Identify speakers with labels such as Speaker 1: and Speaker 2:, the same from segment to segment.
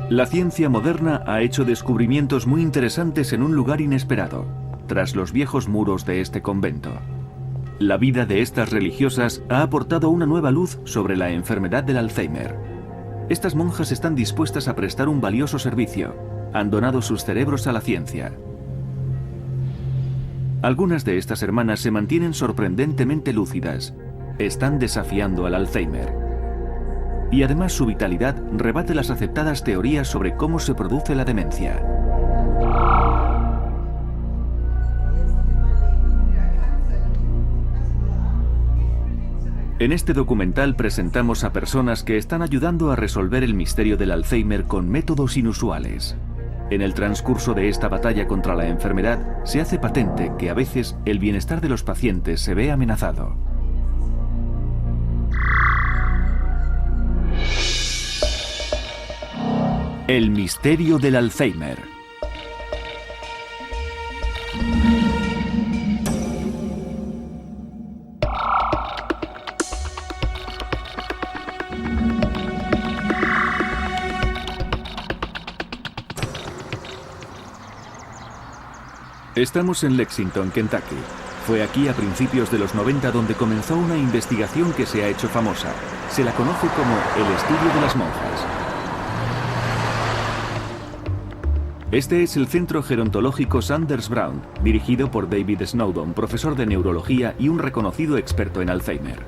Speaker 1: La ciencia moderna ha hecho descubrimientos muy interesantes en un lugar inesperado, tras los viejos muros de este convento. La vida de estas religiosas ha aportado una nueva luz sobre la enfermedad del Alzheimer. Estas monjas están dispuestas a prestar un valioso servicio. Han donado sus cerebros a la ciencia. Algunas de estas hermanas se mantienen sorprendentemente lúcidas. Están desafiando al Alzheimer. Y además su vitalidad rebate las aceptadas teorías sobre cómo se produce la demencia. En este documental presentamos a personas que están ayudando a resolver el misterio del Alzheimer con métodos inusuales. En el transcurso de esta batalla contra la enfermedad, se hace patente que a veces el bienestar de los pacientes se ve amenazado. El misterio del Alzheimer. Estamos en Lexington, Kentucky. Fue aquí a principios de los 90 donde comenzó una investigación que se ha hecho famosa. Se la conoce como el estudio de las monjas. Este es el Centro Gerontológico Sanders Brown, dirigido por David Snowdon, profesor de neurología y un reconocido experto en Alzheimer.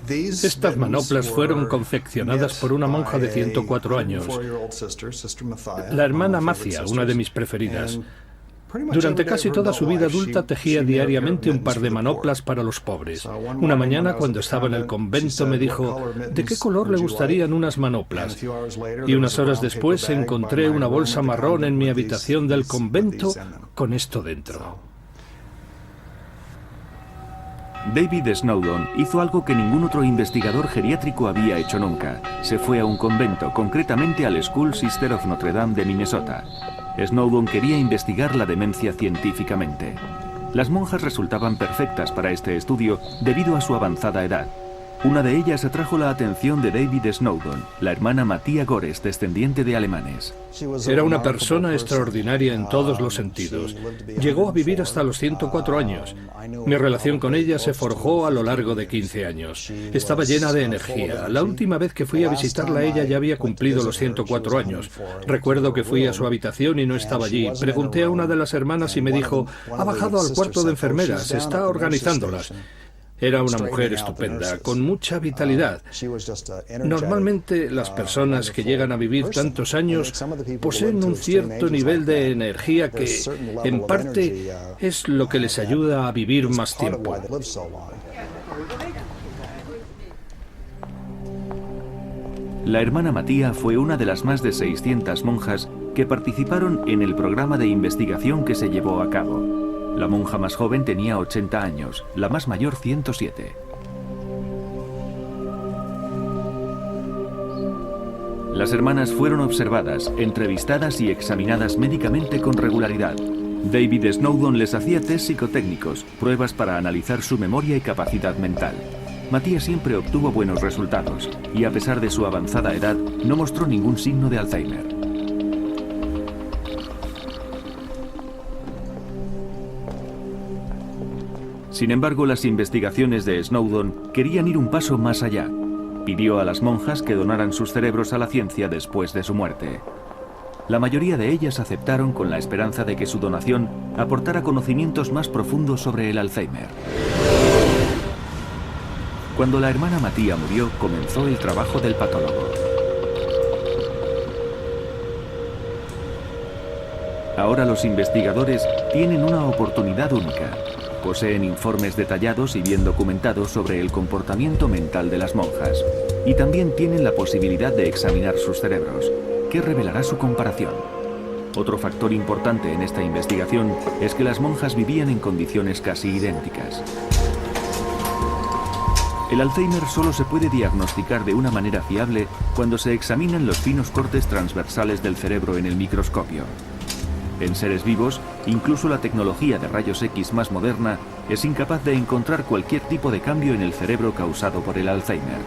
Speaker 2: Estas manoplas fueron confeccionadas por una monja de 104 años, la hermana Mathia, una de mis preferidas. Durante casi toda su vida adulta tejía diariamente un par de manoplas para los pobres. Una mañana, cuando estaba en el convento, me dijo, ¿de qué color le gustarían unas manoplas? Y unas horas después encontré una bolsa marrón en mi habitación del convento con esto dentro.
Speaker 1: David Snowdon hizo algo que ningún otro investigador geriátrico había hecho nunca. Se fue a un convento, concretamente al School Sister of Notre Dame de Minnesota. Snowdon quería investigar la demencia científicamente. Las monjas resultaban perfectas para este estudio debido a su avanzada edad. Una de ellas atrajo la atención de David Snowdon, la hermana Mathia Gores, descendiente de alemanes.
Speaker 2: Era una persona extraordinaria en todos los sentidos. Llegó a vivir hasta los 104 años. Mi relación con ella se forjó a lo largo de 15 años. Estaba llena de energía. La última vez que fui a visitarla, ella ya había cumplido los 104 años. Recuerdo que fui a su habitación y no estaba allí. Pregunté a una de las hermanas y me dijo, ha bajado al cuarto de enfermeras, está organizándolas. Era una mujer estupenda, con mucha vitalidad. Normalmente las personas que llegan a vivir tantos años poseen un cierto nivel de energía que, en parte, es lo que les ayuda a vivir más tiempo.
Speaker 1: La hermana Mathia fue una de las más de 600 monjas que participaron en el programa de investigación que se llevó a cabo. La monja más joven tenía 80 años, la más mayor 107. Las hermanas fueron observadas, entrevistadas y examinadas médicamente con regularidad. David Snowdon les hacía test psicotécnicos, pruebas para analizar su memoria y capacidad mental. Mathia siempre obtuvo buenos resultados y, a pesar de su avanzada edad, no mostró ningún signo de Alzheimer. Sin embargo, las investigaciones de Snowdon querían ir un paso más allá. Pidió a las monjas que donaran sus cerebros a la ciencia después de su muerte. La mayoría de ellas aceptaron con la esperanza de que su donación aportara conocimientos más profundos sobre el Alzheimer. Cuando la hermana Mathia murió, comenzó el trabajo del patólogo. Ahora los investigadores tienen una oportunidad única. Poseen informes detallados y bien documentados sobre el comportamiento mental de las monjas. Y también tienen la posibilidad de examinar sus cerebros, que revelará su comparación. Otro factor importante en esta investigación es que las monjas vivían en condiciones casi idénticas. El Alzheimer solo se puede diagnosticar de una manera fiable cuando se examinan los finos cortes transversales del cerebro en el microscopio. En seres vivos, incluso la tecnología de rayos X más moderna es incapaz de encontrar cualquier tipo de cambio en el cerebro causado por el Alzheimer.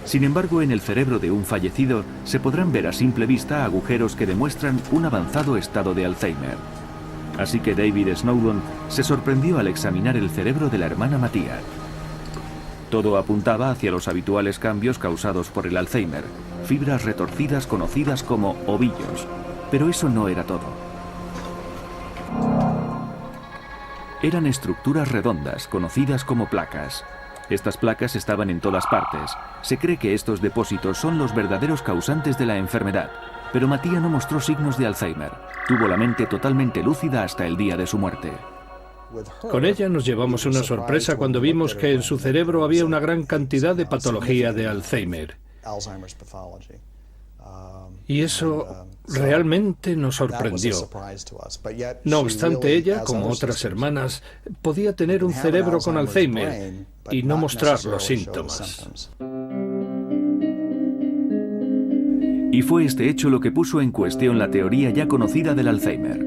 Speaker 1: Sin embargo, en el cerebro de un fallecido se podrán ver a simple vista agujeros que demuestran un avanzado estado de Alzheimer. Así que David Snowdon se sorprendió al examinar el cerebro de la hermana Mattia. Todo apuntaba hacia los habituales cambios causados por el Alzheimer, fibras retorcidas conocidas como ovillos. Pero eso no era todo. Eran estructuras redondas, conocidas como placas. Estas placas estaban en todas partes. Se cree que estos depósitos son los verdaderos causantes de la enfermedad, pero Mattia no mostró signos de Alzheimer. Tuvo la mente totalmente lúcida hasta el día de su muerte.
Speaker 2: Con ella nos llevamos una sorpresa cuando vimos que en su cerebro había una gran cantidad de patología de Alzheimer. Y eso realmente nos sorprendió. No obstante, ella, como otras hermanas, podía tener un cerebro con Alzheimer y no mostrar los síntomas.
Speaker 1: Y fue este hecho lo que puso en cuestión la teoría ya conocida del Alzheimer.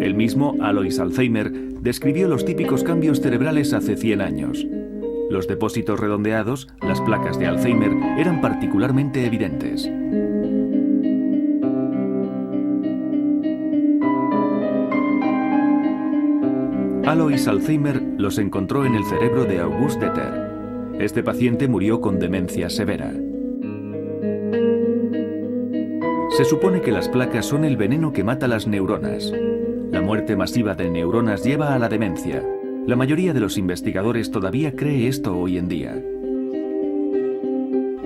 Speaker 1: El mismo Alois Alzheimer describió los típicos cambios cerebrales hace 100 años. Los depósitos redondeados, las placas de Alzheimer, eran particularmente evidentes. Alois Alzheimer los encontró en el cerebro de August Deter. Este paciente murió con demencia severa. Se supone que las placas son el veneno que mata las neuronas. La muerte masiva de neuronas lleva a la demencia. La mayoría de los investigadores todavía cree esto hoy en día.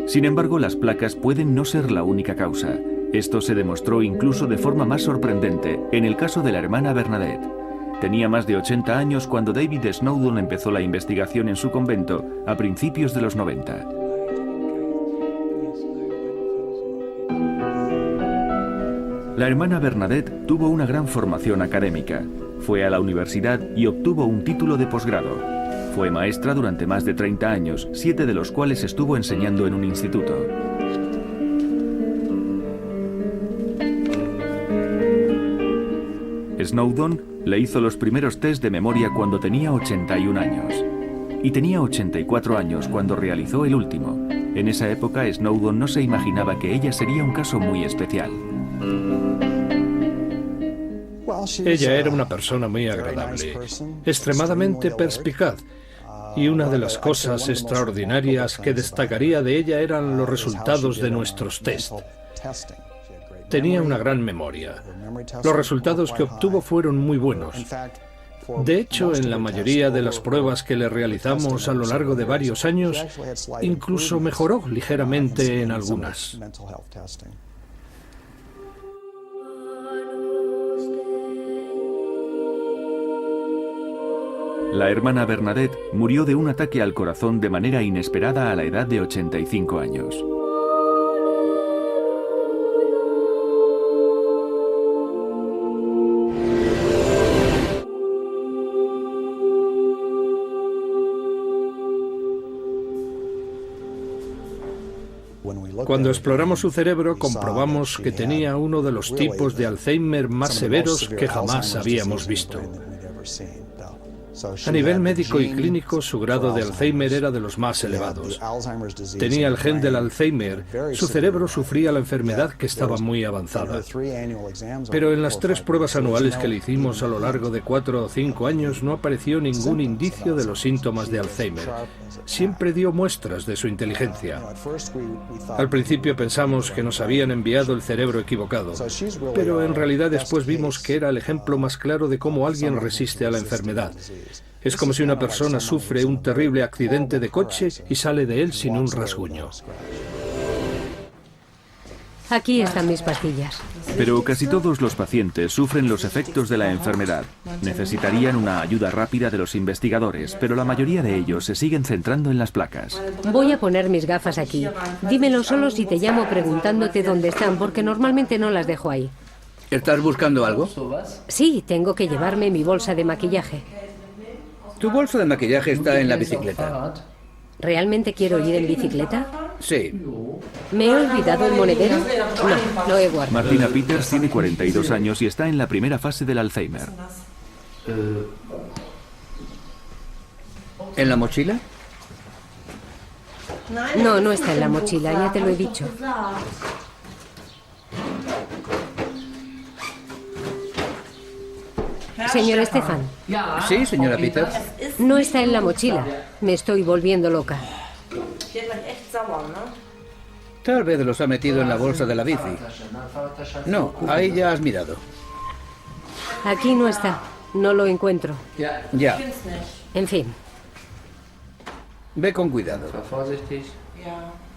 Speaker 1: Sin embargo, las placas pueden no ser la única causa. Esto se demostró incluso de forma más sorprendente en el caso de la hermana Bernadette. Tenía más de 80 años cuando David Snowdon empezó la investigación en su convento a principios de los 90. La hermana Bernadette tuvo una gran formación académica. Fue a la universidad y obtuvo un título de posgrado. Fue maestra durante más de 30 años, 7 de los cuales estuvo enseñando en un instituto. Snowdon le hizo los primeros test de memoria cuando tenía 81 años. Y tenía 84 años cuando realizó el último. En esa época, Snowdon no se imaginaba que ella sería un caso muy especial.
Speaker 2: Ella era una persona muy agradable, extremadamente perspicaz, y una de las cosas extraordinarias que destacaría de ella eran los resultados de nuestros test. Tenía una gran memoria. Los resultados que obtuvo fueron muy buenos. De hecho, en la mayoría de las pruebas que le realizamos a lo largo de varios años, incluso mejoró ligeramente en algunas.
Speaker 1: La hermana Bernadette murió de un ataque al corazón de manera inesperada a la edad de 85 años.
Speaker 2: Cuando exploramos su cerebro, comprobamos que tenía uno de los tipos de Alzheimer más severos que jamás habíamos visto. A nivel médico y clínico, su grado de Alzheimer era de los más elevados. Tenía el gen del Alzheimer, su cerebro sufría la enfermedad que estaba muy avanzada. Pero en las 3 pruebas anuales que le hicimos a lo largo de 4 o 5 años no apareció ningún indicio de los síntomas de Alzheimer. Siempre dio muestras de su inteligencia. Al principio pensamos que nos habían enviado el cerebro equivocado, pero en realidad después vimos que era el ejemplo más claro de cómo alguien resiste a la enfermedad. Es como si una persona sufre un terrible accidente de coche y sale de él sin un rasguño.
Speaker 3: Aquí están mis pastillas.
Speaker 1: Pero casi todos los pacientes sufren los efectos de la enfermedad. Necesitarían una ayuda rápida de los investigadores, pero la mayoría de ellos se siguen centrando en las placas.
Speaker 3: Voy a poner mis gafas aquí. Dímelo solo si te llamo preguntándote dónde están, porque normalmente no las dejo ahí.
Speaker 4: ¿Estás buscando algo?
Speaker 3: Sí, tengo que llevarme mi bolsa de maquillaje.
Speaker 4: Tu bolso de maquillaje está en la bicicleta.
Speaker 3: ¿Realmente quiero ir en bicicleta?
Speaker 4: Sí.
Speaker 3: ¿Me he olvidado el monedero? No, lo he guardado.
Speaker 1: Martina Peters tiene 42 años y está en la primera fase del Alzheimer.
Speaker 4: ¿En la mochila?
Speaker 3: No, no está en la mochila, ya te lo he dicho. Señor Stefan.
Speaker 4: Sí, señora Peters.
Speaker 3: No está en la mochila. Me estoy volviendo loca.
Speaker 4: Tal vez los ha metido en la bolsa de la bici. No, ahí ya has mirado.
Speaker 3: Aquí no está. No lo encuentro.
Speaker 4: Ya.
Speaker 3: En fin.
Speaker 4: Ve con cuidado.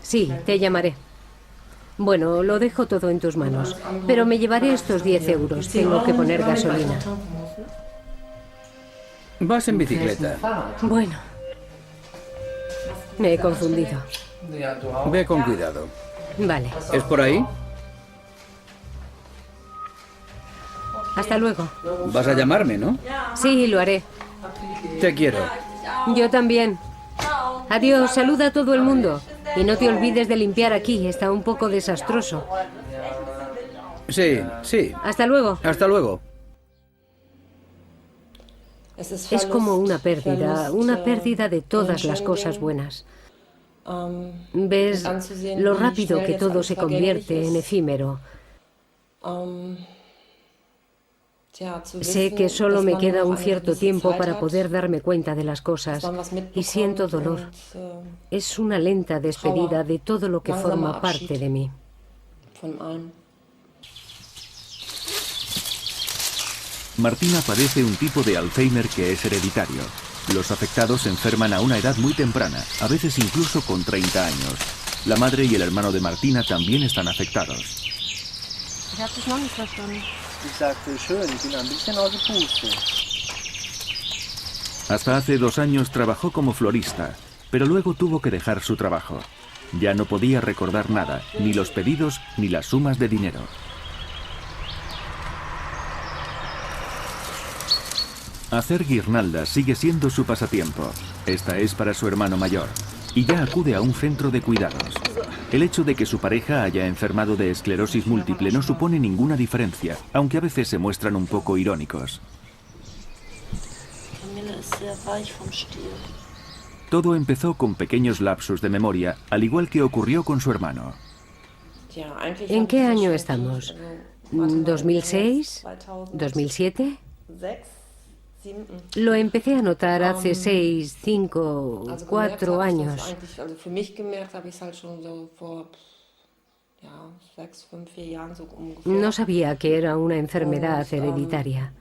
Speaker 3: Sí, te llamaré. Bueno, lo dejo todo en tus manos. Pero me llevaré estos 10 euros. Tengo que poner gasolina.
Speaker 4: Vas en bicicleta.
Speaker 3: Bueno. Me he confundido.
Speaker 4: Ve con cuidado.
Speaker 3: Vale.
Speaker 4: ¿Es por ahí?
Speaker 3: Hasta luego.
Speaker 4: Vas a llamarme, ¿no?
Speaker 3: Sí, lo haré.
Speaker 4: Te quiero.
Speaker 3: Yo también. Adiós, saluda a todo el mundo. Y no te olvides de limpiar aquí, está un poco desastroso.
Speaker 4: Sí, sí.
Speaker 3: Hasta luego.
Speaker 4: Hasta luego.
Speaker 3: Es como una pérdida de todas las cosas buenas. Ves lo rápido que todo se convierte en efímero. Sé que solo me queda un cierto tiempo para poder darme cuenta de las cosas y siento dolor. Es una lenta despedida de todo lo que forma parte de mí.
Speaker 1: Martina padece un tipo de Alzheimer que es hereditario. Los afectados se enferman a una edad muy temprana, a veces incluso con 30 años. La madre y el hermano de Martina también están afectados. Hasta hace 2 años trabajó como florista, pero luego tuvo que dejar su trabajo. Ya no podía recordar nada, ni los pedidos ni las sumas de dinero. Hacer guirnaldas sigue siendo su pasatiempo. Esta es para su hermano mayor. Y ya acude a un centro de cuidados. El hecho de que su pareja haya enfermado de esclerosis múltiple no supone ninguna diferencia, aunque a veces se muestran un poco irónicos. Todo empezó con pequeños lapsus de memoria, al igual que ocurrió con su hermano.
Speaker 3: ¿En qué año estamos? ¿2006? ¿2007? Lo empecé a notar hace 6, 5, 4 años. No sabía que era una enfermedad hereditaria.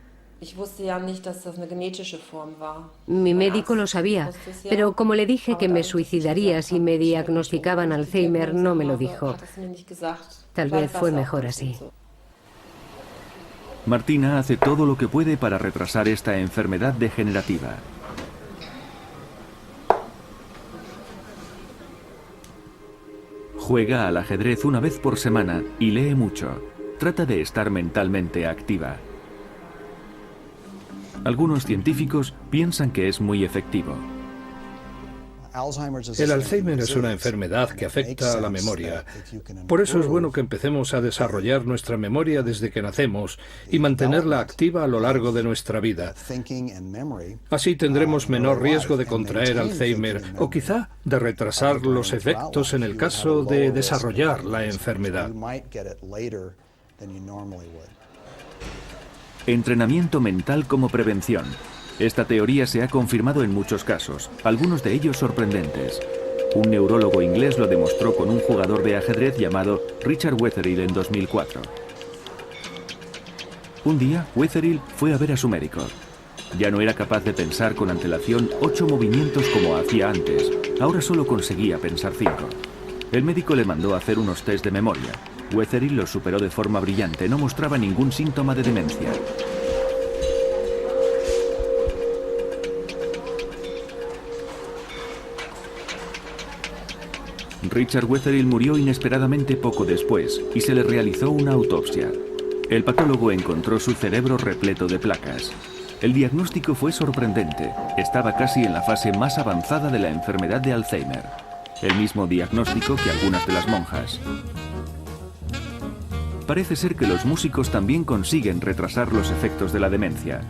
Speaker 3: Mi médico lo sabía, pero como le dije que me suicidaría si me diagnosticaban Alzheimer, no me lo dijo. Tal vez fue mejor así.
Speaker 1: Martina hace todo lo que puede para retrasar esta enfermedad degenerativa. Juega al ajedrez una vez por semana y lee mucho. Trata de estar mentalmente activa. Algunos científicos piensan que es muy efectivo.
Speaker 2: El Alzheimer es una enfermedad que afecta a la memoria. Por eso es bueno que empecemos a desarrollar nuestra memoria desde que nacemos y mantenerla activa a lo largo de nuestra vida. Así tendremos menor riesgo de contraer Alzheimer o quizá de retrasar los efectos en el caso de desarrollar la enfermedad.
Speaker 1: Entrenamiento mental como prevención. Esta teoría se ha confirmado en muchos casos, algunos de ellos sorprendentes. Un neurólogo inglés lo demostró con un jugador de ajedrez llamado Richard Wetherill en 2004. Un día, Wetherill fue a ver a su médico. Ya no era capaz de pensar con antelación 8 movimientos como hacía antes, ahora solo conseguía pensar 5. El médico le mandó a hacer unos test de memoria. Wetherill los superó de forma brillante, no mostraba ningún síntoma de demencia. Richard Wetherill murió inesperadamente poco después y se le realizó una autopsia. El patólogo encontró su cerebro repleto de placas. El diagnóstico fue sorprendente. Estaba casi en la fase más avanzada de la enfermedad de Alzheimer. El mismo diagnóstico que algunas de las monjas. Parece ser que los músicos también consiguen retrasar los efectos de la demencia.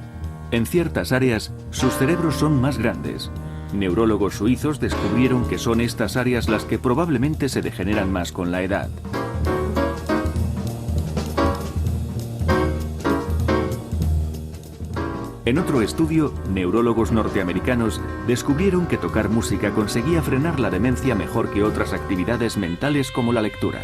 Speaker 1: En ciertas áreas, sus cerebros son más grandes. Neurólogos suizos descubrieron que son estas áreas las que probablemente se degeneran más con la edad. En otro estudio, neurólogos norteamericanos descubrieron que tocar música conseguía frenar la demencia mejor que otras actividades mentales como la lectura.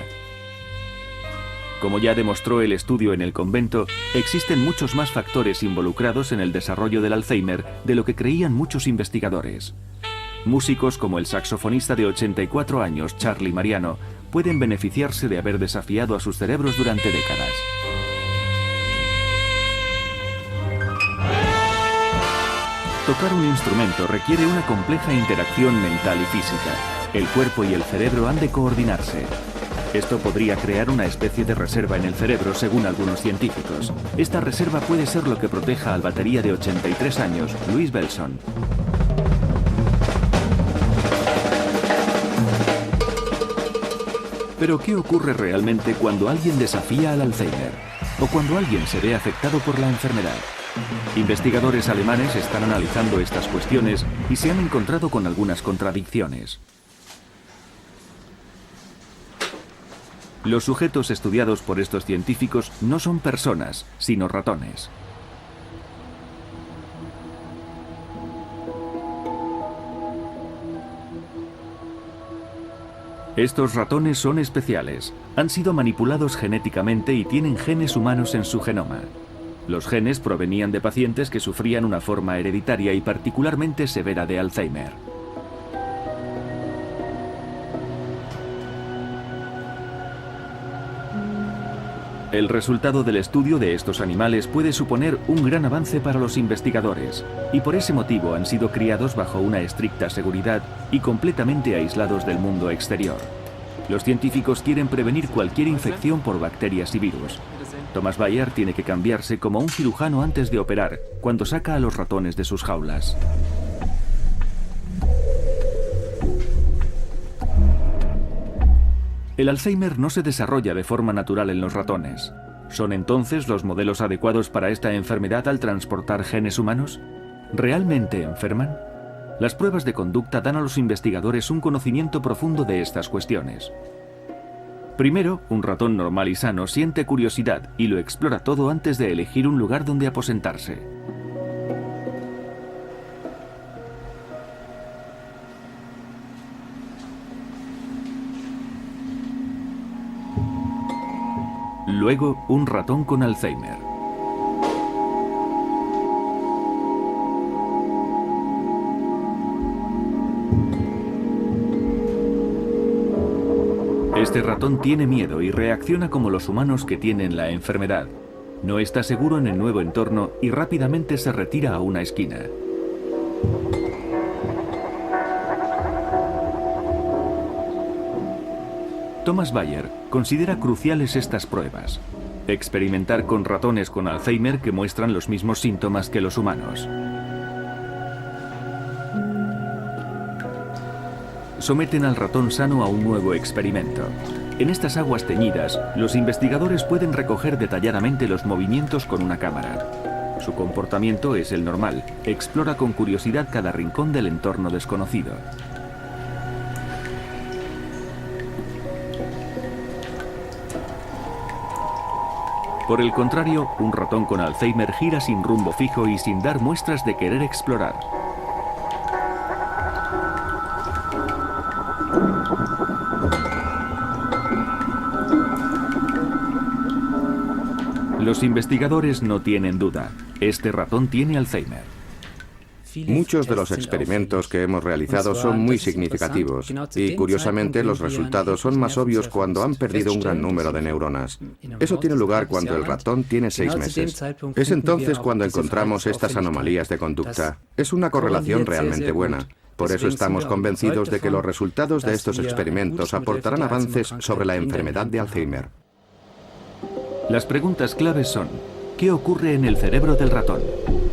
Speaker 1: Como ya demostró el estudio en el convento, existen muchos más factores involucrados en el desarrollo del Alzheimer de lo que creían muchos investigadores. Músicos como el saxofonista de 84 años, Charlie Mariano, pueden beneficiarse de haber desafiado a sus cerebros durante décadas. Tocar un instrumento requiere una compleja interacción mental y física. El cuerpo y el cerebro han de coordinarse. Esto podría crear una especie de reserva en el cerebro, según algunos científicos. Esta reserva puede ser lo que proteja al batería de 83 años, Louis Bellson. Pero ¿qué ocurre realmente cuando alguien desafía al Alzheimer? ¿O cuando alguien se ve afectado por la enfermedad? Investigadores alemanes están analizando estas cuestiones y se han encontrado con algunas contradicciones. Los sujetos estudiados por estos científicos no son personas, sino ratones. Estos ratones son especiales. Han sido manipulados genéticamente y tienen genes humanos en su genoma. Los genes provenían de pacientes que sufrían una forma hereditaria y particularmente severa de Alzheimer. El resultado del estudio de estos animales puede suponer un gran avance para los investigadores, y por ese motivo han sido criados bajo una estricta seguridad y completamente aislados del mundo exterior. Los científicos quieren prevenir cualquier infección por bacterias y virus. Thomas Bayer tiene que cambiarse como un cirujano antes de operar, cuando saca a los ratones de sus jaulas. El Alzheimer no se desarrolla de forma natural en los ratones. ¿Son entonces los modelos adecuados para esta enfermedad al transportar genes humanos? ¿Realmente enferman? Las pruebas de conducta dan a los investigadores un conocimiento profundo de estas cuestiones. Primero, un ratón normal y sano siente curiosidad y lo explora todo antes de elegir un lugar donde aposentarse. Luego, un ratón con Alzheimer. Este ratón tiene miedo y reacciona como los humanos que tienen la enfermedad. No está seguro en el nuevo entorno y rápidamente se retira a una esquina. Thomas Bayer considera cruciales estas pruebas. Experimentar con ratones con Alzheimer que muestran los mismos síntomas que los humanos. Someten al ratón sano a un nuevo experimento. En estas aguas teñidas, los investigadores pueden recoger detalladamente los movimientos con una cámara. Su comportamiento es el normal. Explora con curiosidad cada rincón del entorno desconocido. Por el contrario, un ratón con Alzheimer gira sin rumbo fijo y sin dar muestras de querer explorar. Los investigadores no tienen duda. Este ratón tiene Alzheimer.
Speaker 5: Muchos de los experimentos que hemos realizado son muy significativos y, curiosamente, los resultados son más obvios cuando han perdido un gran número de neuronas. Eso tiene lugar cuando el ratón tiene 6 meses. Es entonces cuando encontramos estas anomalías de conducta. Es una correlación realmente buena. Por eso estamos convencidos de que los resultados de estos experimentos aportarán avances sobre la enfermedad de Alzheimer.
Speaker 1: Las preguntas claves son: ¿qué ocurre en el cerebro del ratón?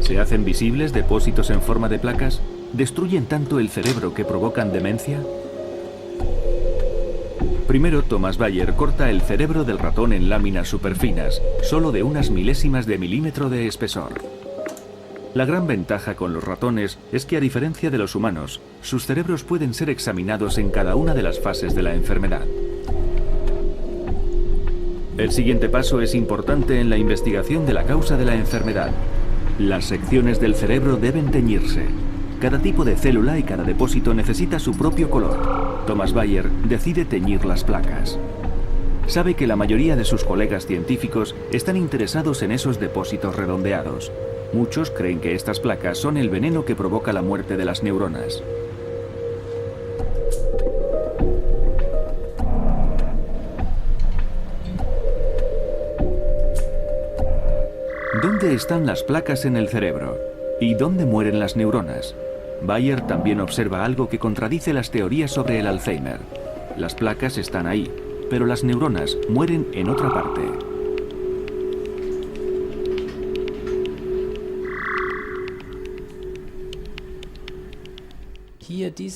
Speaker 1: ¿Se hacen visibles depósitos en forma de placas? ¿Destruyen tanto el cerebro que provocan demencia? Primero, Thomas Bayer corta el cerebro del ratón en láminas superfinas, solo de unas milésimas de milímetro de espesor. La gran ventaja con los ratones es que, a diferencia de los humanos, sus cerebros pueden ser examinados en cada una de las fases de la enfermedad. El siguiente paso es importante en la investigación de la causa de la enfermedad. Las secciones del cerebro deben teñirse. Cada tipo de célula y cada depósito necesita su propio color. Thomas Bayer decide teñir las placas. Sabe que la mayoría de sus colegas científicos están interesados en esos depósitos redondeados. Muchos creen que estas placas son el veneno que provoca la muerte de las neuronas. ¿Dónde están las placas en el cerebro? ¿Y dónde mueren las neuronas? Bayer también observa algo que contradice las teorías sobre el Alzheimer. Las placas están ahí, pero las neuronas mueren en otra parte.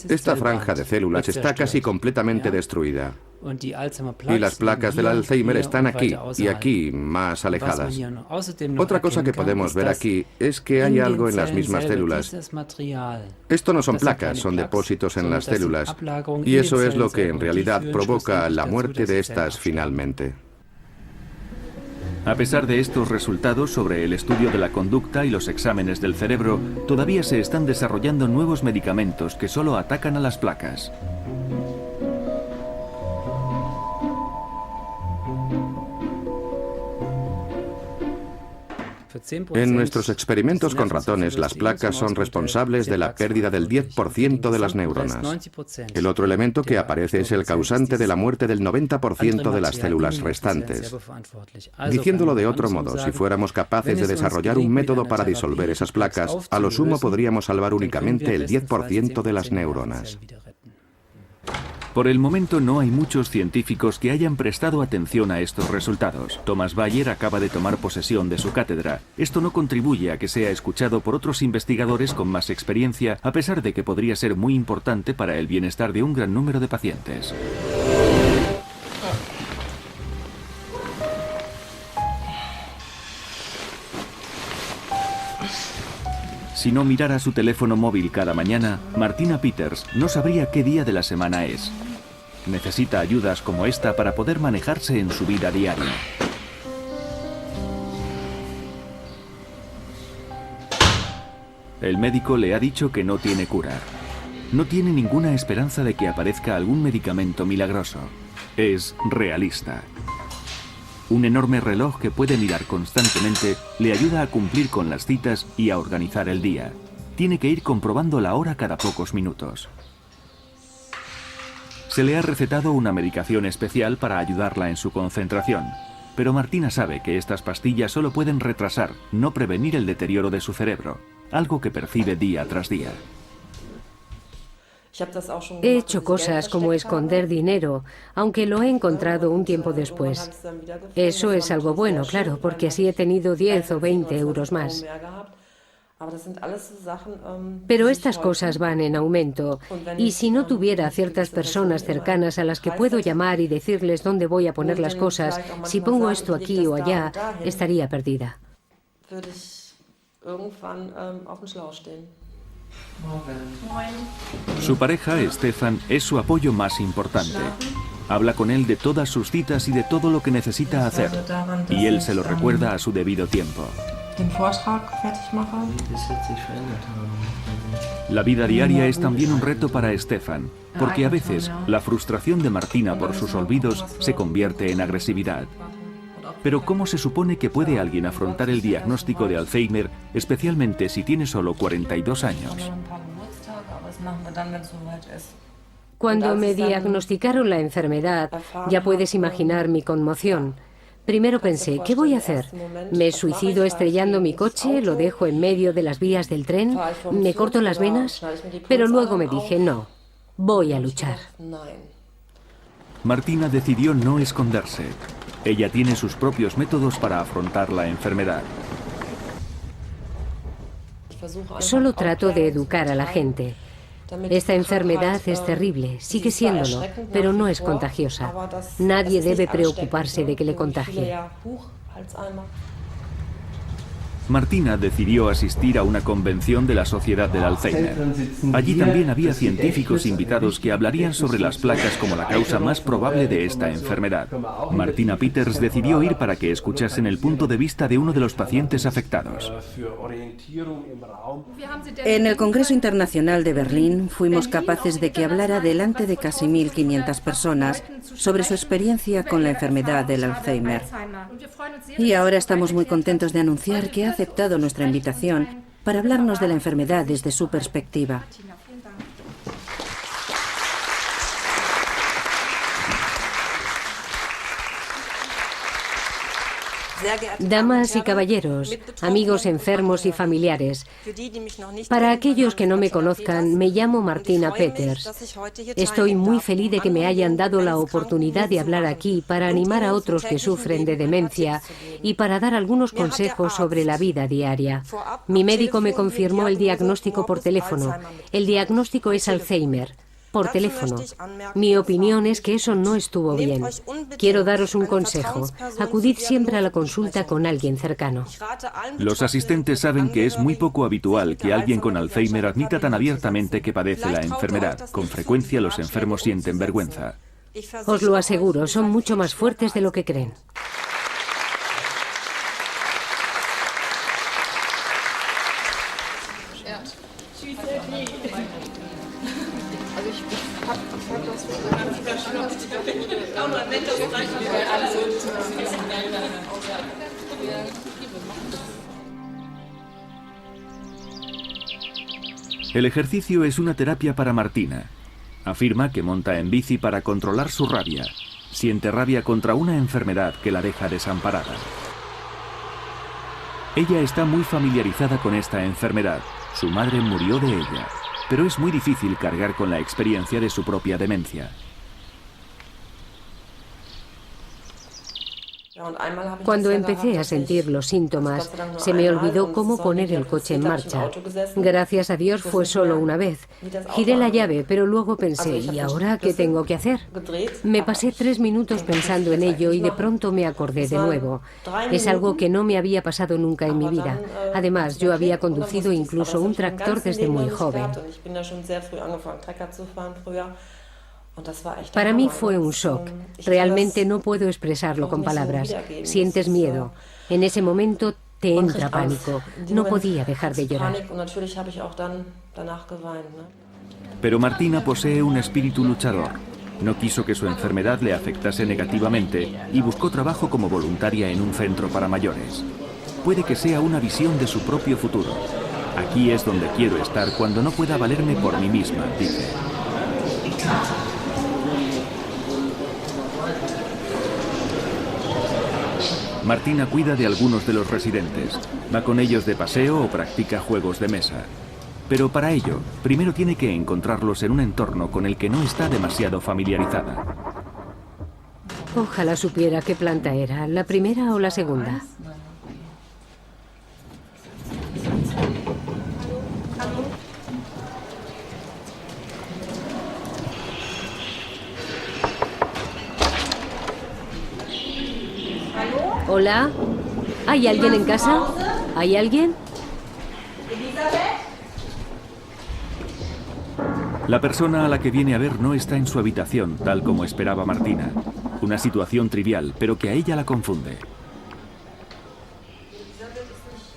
Speaker 5: Esta franja de células está casi completamente destruida. Y las placas del Alzheimer están aquí y aquí, más alejadas. Otra cosa que podemos ver aquí es que hay algo en las mismas células. Esto no son placas, son depósitos en las células. Y eso es lo que en realidad provoca la muerte de estas finalmente.
Speaker 1: A pesar de estos resultados sobre el estudio de la conducta y los exámenes del cerebro, todavía se están desarrollando nuevos medicamentos que solo atacan a las placas.
Speaker 5: En nuestros experimentos con ratones, las placas son responsables de la pérdida del 10% de las neuronas. El otro elemento que aparece es el causante de la muerte del 90% de las células restantes. Diciéndolo de otro modo, si fuéramos capaces de desarrollar un método para disolver esas placas, a lo sumo podríamos salvar únicamente el 10% de las neuronas.
Speaker 1: Por el momento no hay muchos científicos que hayan prestado atención a estos resultados. Thomas Bayer acaba de tomar posesión de su cátedra. Esto no contribuye a que sea escuchado por otros investigadores con más experiencia, a pesar de que podría ser muy importante para el bienestar de un gran número de pacientes. Si no mirara su teléfono móvil cada mañana, Martina Peters no sabría qué día de la semana es. Necesita ayudas como esta para poder manejarse en su vida diaria. El médico le ha dicho que no tiene cura. No tiene ninguna esperanza de que aparezca algún medicamento milagroso. Es realista. Un enorme reloj que puede mirar constantemente le ayuda a cumplir con las citas y a organizar el día. Tiene que ir comprobando la hora cada pocos minutos. Se le ha recetado una medicación especial para ayudarla en su concentración, pero Martina sabe que estas pastillas solo pueden retrasar, no prevenir el deterioro de su cerebro, algo que percibe día tras día.
Speaker 3: He hecho cosas como esconder dinero, aunque lo he encontrado un tiempo después. Eso es algo bueno, claro, porque así he tenido 10 o 20 euros más. Pero estas cosas van en aumento, y si no tuviera ciertas personas cercanas a las que puedo llamar y decirles dónde voy a poner las cosas, si pongo esto aquí o allá, estaría perdida.
Speaker 1: Su pareja, Stefan, es su apoyo más importante. Habla con él de todas sus citas y de todo lo que necesita hacer, y él se lo recuerda a su debido tiempo. La vida diaria es también un reto para Stefan, porque a veces la frustración de Martina por sus olvidos se convierte en agresividad. Pero ¿cómo se supone que puede alguien afrontar el diagnóstico de Alzheimer, especialmente si tiene solo 42 años?
Speaker 3: Cuando me diagnosticaron la enfermedad, ya puedes imaginar mi conmoción. Primero pensé, ¿qué voy a hacer? ¿Me suicido estrellando mi coche? ¿Lo dejo en medio de las vías del tren? ¿Me corto las venas? Pero luego me dije, no, voy a luchar.
Speaker 1: Martina decidió no esconderse. Ella tiene sus propios métodos para afrontar la enfermedad.
Speaker 3: Solo trato de educar a la gente. Esta enfermedad es terrible, sigue siéndolo, pero no es contagiosa. Nadie debe preocuparse de que le contagie.
Speaker 1: Martina decidió asistir a una convención de la Sociedad del Alzheimer. Allí también había científicos invitados que hablarían sobre las placas como la causa más probable de esta enfermedad. Martina Peters decidió ir para que escuchasen el punto de vista de uno de los pacientes afectados.
Speaker 6: En el Congreso Internacional de Berlín fuimos capaces de que hablara delante de casi 1.500 personas sobre su experiencia con la enfermedad del Alzheimer. Y ahora estamos muy contentos de anunciar que ha aceptado nuestra invitación para hablarnos de la enfermedad desde su perspectiva.
Speaker 3: Damas y caballeros, amigos enfermos y familiares, para aquellos que no me conozcan, me llamo Martina Peters. Estoy muy feliz de que me hayan dado la oportunidad de hablar aquí para animar a otros que sufren de demencia y para dar algunos consejos sobre la vida diaria. Mi médico me confirmó el diagnóstico por teléfono. El diagnóstico es Alzheimer. Por teléfono. Mi opinión es que eso no estuvo bien. Quiero daros un consejo. Acudid siempre a la consulta con alguien cercano.
Speaker 1: Los asistentes saben que es muy poco habitual que alguien con Alzheimer admita tan abiertamente que padece la enfermedad. Con frecuencia los enfermos sienten vergüenza.
Speaker 3: Os lo aseguro, son mucho más fuertes de lo que creen.
Speaker 1: El ejercicio es una terapia para Martina. Afirma que monta en bici para controlar su rabia. Siente rabia contra una enfermedad que la deja desamparada. Ella está muy familiarizada con esta enfermedad. Su madre murió de ella, pero es muy difícil cargar con la experiencia de su propia demencia.
Speaker 3: Cuando empecé a sentir los síntomas, se me olvidó cómo poner el coche en marcha. Gracias a Dios fue solo una vez. Giré la llave, pero luego pensé, ¿y ahora qué tengo que hacer? Me pasé 3 minutos pensando en ello y de pronto me acordé de nuevo. Es algo que no me había pasado nunca en mi vida. Además, yo había conducido incluso un tractor desde muy joven. Para mí fue un shock. Realmente no puedo expresarlo con palabras. Sientes miedo. En ese momento te entra pánico. No podía dejar de llorar.
Speaker 1: Pero Martina posee un espíritu luchador. No quiso que su enfermedad le afectase negativamente y buscó trabajo como voluntaria en un centro para mayores. Puede que sea una visión de su propio futuro. Aquí es donde quiero estar cuando no pueda valerme por mí misma, dice. Martina cuida de algunos de los residentes, va con ellos de paseo o practica juegos de mesa. Pero para ello, primero tiene que encontrarlos en un entorno con el que no está demasiado familiarizada.
Speaker 3: Ojalá supiera qué planta era, la primera o la segunda. Hola, ¿hay alguien en casa? ¿Hay alguien?
Speaker 1: La persona a la que viene a ver no está en su habitación, tal como esperaba Martina. Una situación trivial, pero que a ella la confunde.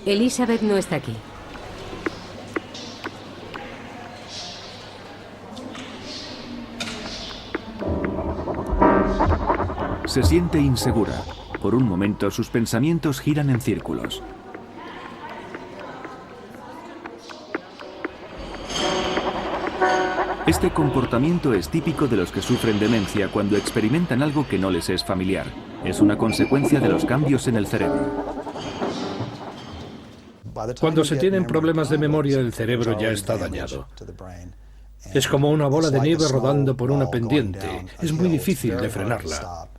Speaker 3: Elizabeth no está aquí.
Speaker 1: Se siente insegura. Por un momento sus pensamientos giran en círculos. Este comportamiento es típico de los que sufren demencia cuando experimentan algo que no les es familiar. Es una consecuencia de los cambios en el cerebro.
Speaker 2: Cuando se tienen problemas de memoria, el cerebro ya está dañado. Es como una bola de nieve rodando por una pendiente. Es muy difícil de frenarla.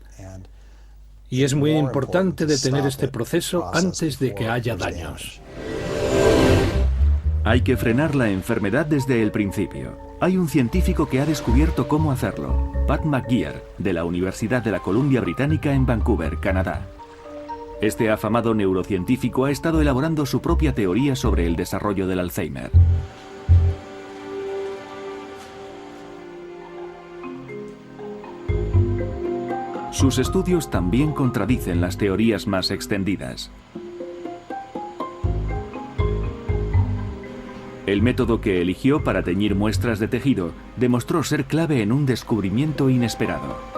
Speaker 2: Y es muy importante detener este proceso antes de que haya daños.
Speaker 1: Hay que frenar la enfermedad desde el principio. Hay un científico que ha descubierto cómo hacerlo, Pat McGeer, de la Universidad de la Columbia Británica en Vancouver, Canadá. Este afamado neurocientífico ha estado elaborando su propia teoría sobre el desarrollo del Alzheimer. Sus estudios también contradicen las teorías más extendidas. El método que eligió para teñir muestras de tejido demostró ser clave en un descubrimiento inesperado.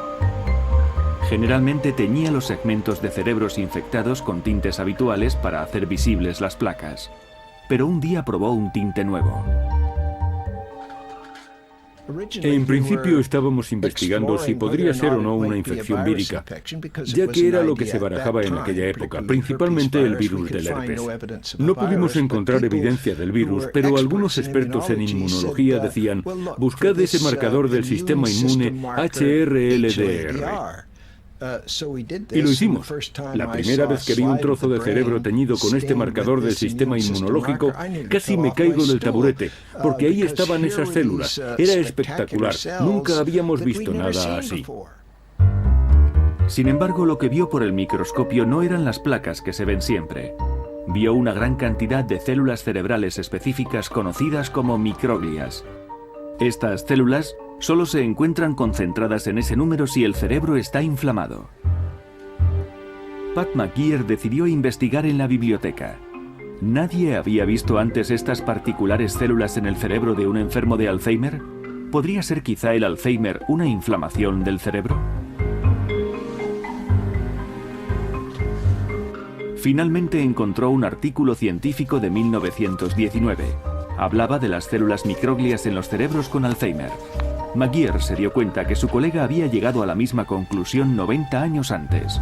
Speaker 1: Generalmente teñía los segmentos de cerebros infectados con tintes habituales para hacer visibles las placas. Pero un día probó un tinte nuevo.
Speaker 7: En principio estábamos investigando si podría ser o no una infección vírica, ya que era lo que se barajaba en aquella época, principalmente el virus del herpes. No pudimos encontrar evidencia del virus, pero algunos expertos en inmunología decían, buscad ese marcador del sistema inmune HRLDR. Y lo hicimos. La primera vez que vi un trozo de cerebro teñido con este marcador del sistema inmunológico, casi me caigo del taburete, porque ahí estaban esas células. Era espectacular. Nunca habíamos visto nada así.
Speaker 1: Sin embargo, lo que vio por el microscopio no eran las placas que se ven siempre. Vio una gran cantidad de células cerebrales específicas conocidas como microglias. Estas células solo se encuentran concentradas en ese número si el cerebro está inflamado. Pat McGeer decidió investigar en la biblioteca. ¿Nadie había visto antes estas particulares células en el cerebro de un enfermo de Alzheimer? ¿Podría ser quizá el Alzheimer una inflamación del cerebro? Finalmente encontró un artículo científico de 1919. Hablaba de las células microglias en los cerebros con Alzheimer. McGeer se dio cuenta que su colega había llegado a la misma conclusión 90 años antes.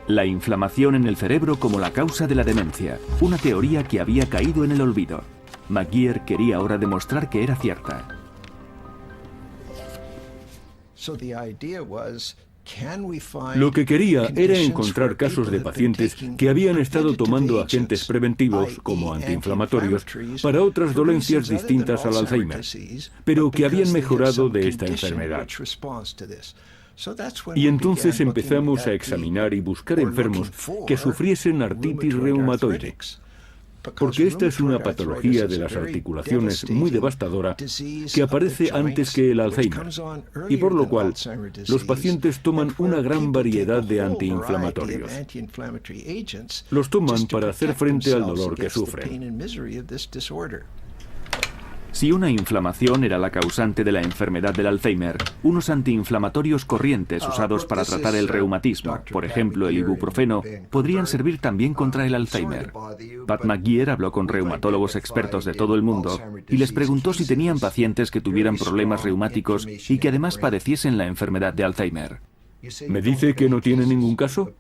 Speaker 1: La inflamación en el cerebro como la causa de la demencia, una teoría que había caído en el olvido. McGeer quería ahora demostrar que era cierta.
Speaker 7: Lo que quería era encontrar casos de pacientes que habían estado tomando agentes preventivos, como antiinflamatorios, para otras dolencias distintas al Alzheimer, pero que habían mejorado de esta enfermedad. Y entonces empezamos a examinar y buscar enfermos que sufriesen artritis reumatoide, porque esta es una patología de las articulaciones muy devastadora que aparece antes que el Alzheimer, y por lo cual los pacientes toman una gran variedad de antiinflamatorios. Los toman para hacer frente al dolor que sufren.
Speaker 1: Si una inflamación era la causante de la enfermedad del Alzheimer, unos antiinflamatorios corrientes usados para tratar el reumatismo, por ejemplo el ibuprofeno, podrían servir también contra el Alzheimer. Pat McGeer habló con reumatólogos expertos de todo el mundo y les preguntó si tenían pacientes que tuvieran problemas reumáticos y que además padeciesen la enfermedad de Alzheimer.
Speaker 7: Me dice que no tiene ningún caso,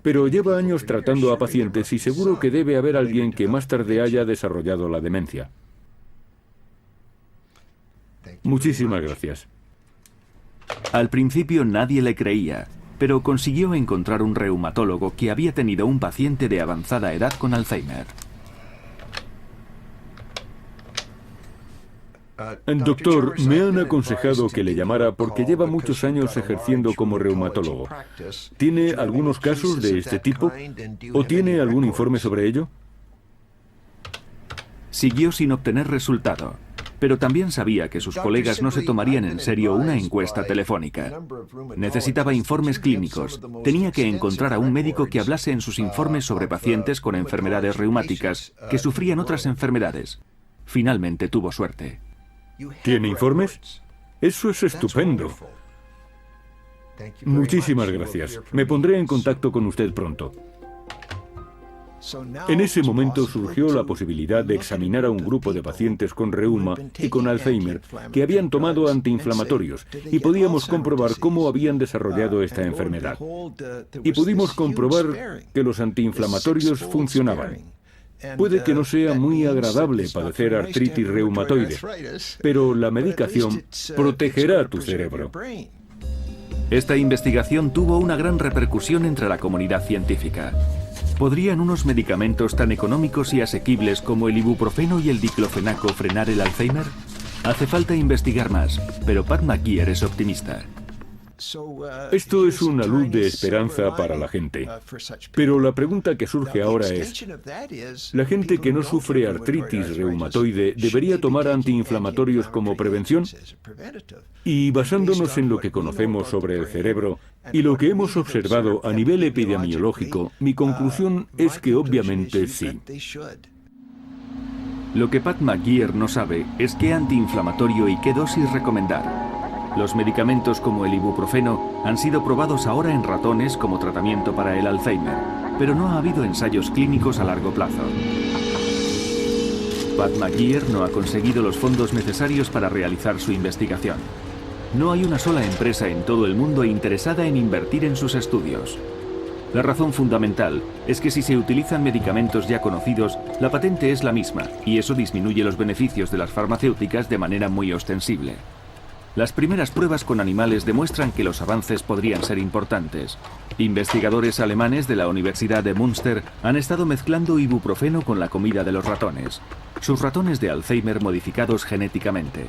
Speaker 7: pero lleva años tratando a pacientes y seguro que debe haber alguien que más tarde haya desarrollado la demencia. Muchísimas gracias.
Speaker 1: Al principio nadie le creía, pero consiguió encontrar un reumatólogo que había tenido un paciente de avanzada edad con Alzheimer.
Speaker 7: Doctor, me han aconsejado que le llamara porque lleva muchos años ejerciendo como reumatólogo. ¿Tiene algunos casos de este tipo? ¿O tiene algún informe sobre ello?
Speaker 1: Siguió sin obtener resultado, pero también sabía que sus colegas no se tomarían en serio una encuesta telefónica. Necesitaba informes clínicos. Tenía que encontrar a un médico que hablase en sus informes sobre pacientes con enfermedades reumáticas que sufrían otras enfermedades. Finalmente tuvo suerte.
Speaker 7: ¿Tiene informes? Eso es estupendo. Muchísimas gracias. Me pondré en contacto con usted pronto. En ese momento surgió la posibilidad de examinar a un grupo de pacientes con reuma y con Alzheimer que habían tomado antiinflamatorios y podíamos comprobar cómo habían desarrollado esta enfermedad. Y pudimos comprobar que los antiinflamatorios funcionaban. Puede que no sea muy agradable padecer artritis reumatoide, pero la medicación protegerá tu cerebro.
Speaker 1: Esta investigación tuvo una gran repercusión entre la comunidad científica. ¿Podrían unos medicamentos tan económicos y asequibles como el ibuprofeno y el diclofenaco frenar el Alzheimer? Hace falta investigar más, pero Pat McGeer es optimista.
Speaker 7: Esto es una luz de esperanza para la gente. Pero la pregunta que surge ahora es, ¿la gente que no sufre artritis reumatoide debería tomar antiinflamatorios como prevención? Y basándonos en lo que conocemos sobre el cerebro y lo que hemos observado a nivel epidemiológico, mi conclusión es que obviamente sí.
Speaker 1: Lo que Pat McGeer no sabe es qué antiinflamatorio y qué dosis recomendar. Los medicamentos como el ibuprofeno han sido probados ahora en ratones como tratamiento para el Alzheimer, pero no ha habido ensayos clínicos a largo plazo. Pat McGeer no ha conseguido los fondos necesarios para realizar su investigación. No hay una sola empresa en todo el mundo interesada en invertir en sus estudios. La razón fundamental es que si se utilizan medicamentos ya conocidos, la patente es la misma y eso disminuye los beneficios de las farmacéuticas de manera muy ostensible. Las primeras pruebas con animales demuestran que los avances podrían ser importantes. Investigadores alemanes de la Universidad de Münster han estado mezclando ibuprofeno con la comida de los ratones. Sus ratones de Alzheimer modificados genéticamente.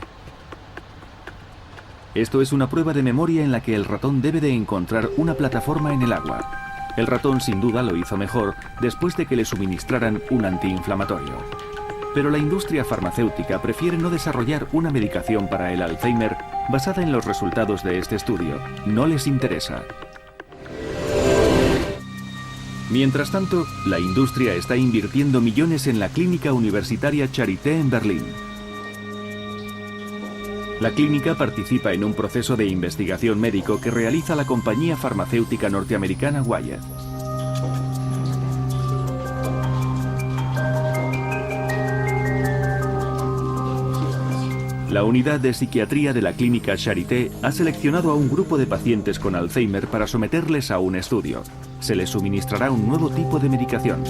Speaker 1: Esto es una prueba de memoria en la que el ratón debe de encontrar una plataforma en el agua. El ratón sin duda lo hizo mejor después de que le suministraran un antiinflamatorio. Pero la industria farmacéutica prefiere no desarrollar una medicación para el Alzheimer basada en los resultados de este estudio. No les interesa. Mientras tanto, la industria está invirtiendo millones en la clínica universitaria Charité en Berlín. La clínica participa en un proceso de investigación médico que realiza la compañía farmacéutica norteamericana Wyeth. La unidad de psiquiatría de la clínica Charité ha seleccionado a un grupo de pacientes con Alzheimer para someterles a un estudio. Se les suministrará un nuevo tipo de medicación.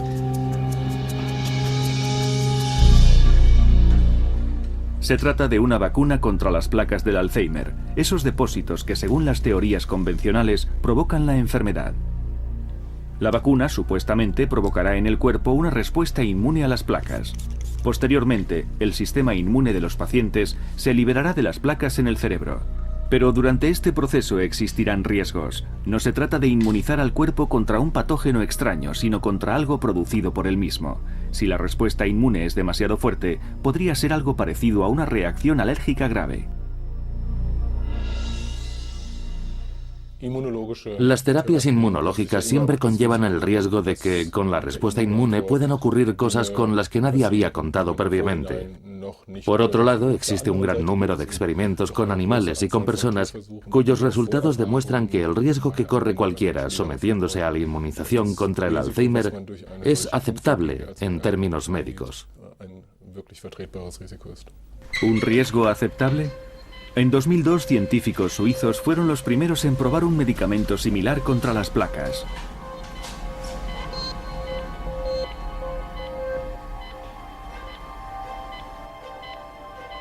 Speaker 1: Se trata de una vacuna contra las placas del Alzheimer, esos depósitos que según las teorías convencionales provocan la enfermedad. La vacuna supuestamente provocará en el cuerpo una respuesta inmune a las placas. Posteriormente, el sistema inmune de los pacientes se liberará de las placas en el cerebro. Pero durante este proceso existirán riesgos. No se trata de inmunizar al cuerpo contra un patógeno extraño, sino contra algo producido por él mismo. Si la respuesta inmune es demasiado fuerte, podría ser algo parecido a una reacción alérgica grave.
Speaker 8: Las terapias inmunológicas siempre conllevan el riesgo de que, con la respuesta inmune, puedan ocurrir cosas con las que nadie había contado previamente. Por otro lado, existe un gran número de experimentos con animales y con personas cuyos resultados demuestran que el riesgo que corre cualquiera sometiéndose a la inmunización contra el Alzheimer es aceptable en términos médicos.
Speaker 1: ¿Un riesgo aceptable? En 2002, científicos suizos fueron los primeros en probar un medicamento similar contra las placas.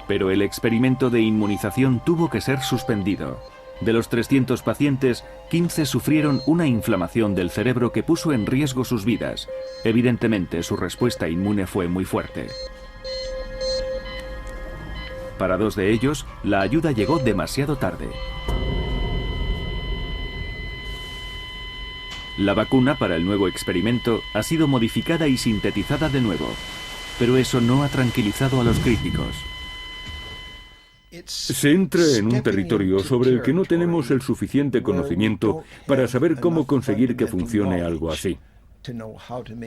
Speaker 1: Pero el experimento de inmunización tuvo que ser suspendido. De los 300 pacientes, 15 sufrieron una inflamación del cerebro que puso en riesgo sus vidas. Evidentemente, su respuesta inmune fue muy fuerte. Para 2 de ellos, la ayuda llegó demasiado tarde. La vacuna para el nuevo experimento ha sido modificada y sintetizada de nuevo, pero eso no ha tranquilizado a los críticos.
Speaker 7: Se entra en un territorio sobre el que no tenemos el suficiente conocimiento para saber cómo conseguir que funcione algo así.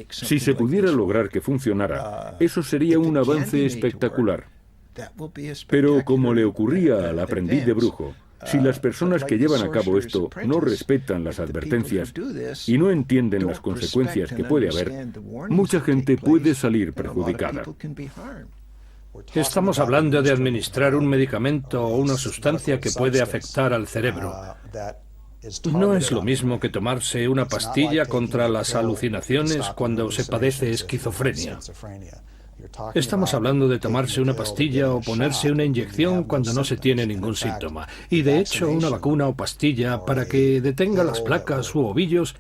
Speaker 7: Si se pudiera lograr que funcionara, eso sería un avance espectacular. Pero como le ocurría al aprendiz de brujo, si las personas que llevan a cabo esto no respetan las advertencias y no entienden las consecuencias que puede haber, mucha gente puede salir perjudicada.
Speaker 2: Estamos hablando de administrar un medicamento o una sustancia que puede afectar al cerebro. No es lo mismo que tomarse una pastilla contra las alucinaciones cuando se padece esquizofrenia. Estamos hablando de tomarse una pastilla o ponerse una inyección cuando no se tiene ningún síntoma. Y de hecho, una vacuna o pastilla para que detenga las placas u ovillos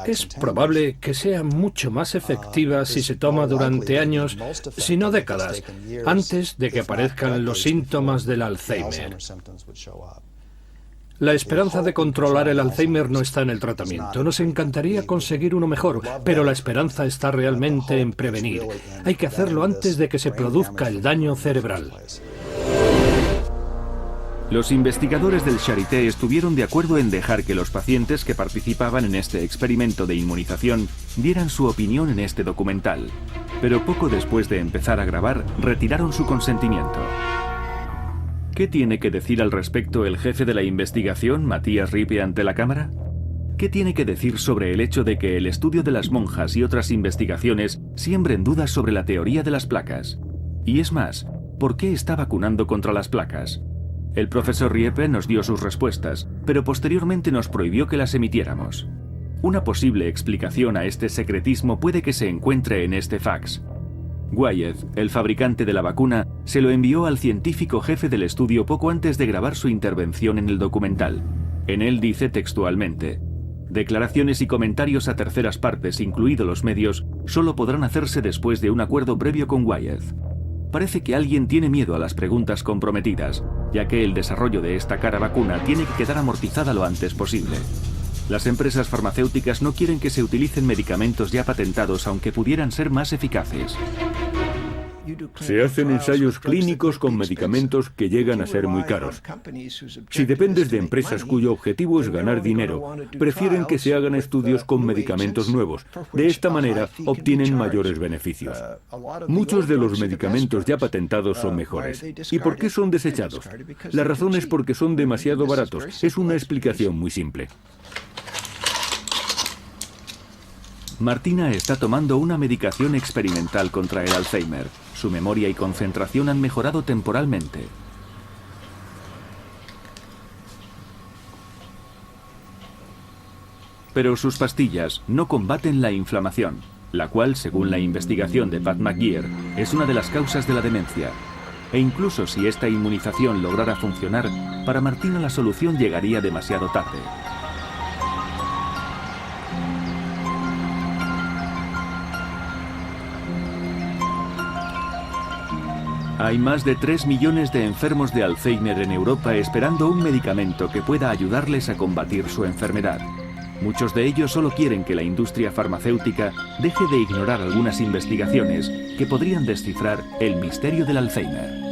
Speaker 2: es probable que sea mucho más efectiva si se toma durante años, si no décadas, antes de que aparezcan los síntomas del Alzheimer. La esperanza de controlar el Alzheimer no está en el tratamiento. Nos encantaría conseguir uno mejor, pero la esperanza está realmente en prevenir. Hay que hacerlo antes de que se produzca el daño cerebral.
Speaker 1: Los investigadores del Charité estuvieron de acuerdo en dejar que los pacientes que participaban en este experimento de inmunización dieran su opinión en este documental, pero poco después de empezar a grabar, retiraron su consentimiento. ¿Qué tiene que decir al respecto el jefe de la investigación, Matías Ripe, ante la cámara? ¿Qué tiene que decir sobre el hecho de que el estudio de las monjas y otras investigaciones siembren dudas sobre la teoría de las placas? Y es más, ¿por qué está vacunando contra las placas? El profesor Riepe nos dio sus respuestas, pero posteriormente nos prohibió que las emitiéramos. Una posible explicación a este secretismo puede que se encuentre en este fax. Wyeth, el fabricante de la vacuna, se lo envió al científico jefe del estudio poco antes de grabar su intervención en el documental. En él dice textualmente: declaraciones y comentarios a terceras partes, incluidos los medios, solo podrán hacerse después de un acuerdo previo con Wyeth. Parece que alguien tiene miedo a las preguntas comprometidas, ya que el desarrollo de esta cara vacuna tiene que quedar amortizada lo antes posible. Las empresas farmacéuticas no quieren que se utilicen medicamentos ya patentados, aunque pudieran ser más eficaces.
Speaker 7: Se hacen ensayos clínicos con medicamentos que llegan a ser muy caros. Si dependes de empresas cuyo objetivo es ganar dinero, prefieren que se hagan estudios con medicamentos nuevos. De esta manera obtienen mayores beneficios. Muchos de los medicamentos ya patentados son mejores. ¿Y por qué son desechados? La razón es porque son demasiado baratos. Es una explicación muy simple.
Speaker 1: Martina está tomando una medicación experimental contra el Alzheimer. Su memoria y concentración han mejorado temporalmente. Pero sus pastillas no combaten la inflamación, la cual, según la investigación de Pat McGeer, es una de las causas de la demencia. E incluso si esta inmunización lograra funcionar, para Martina la solución llegaría demasiado tarde. Hay más de 3 millones de enfermos de Alzheimer en Europa esperando un medicamento que pueda ayudarles a combatir su enfermedad. Muchos de ellos solo quieren que la industria farmacéutica deje de ignorar algunas investigaciones que podrían descifrar el misterio del Alzheimer.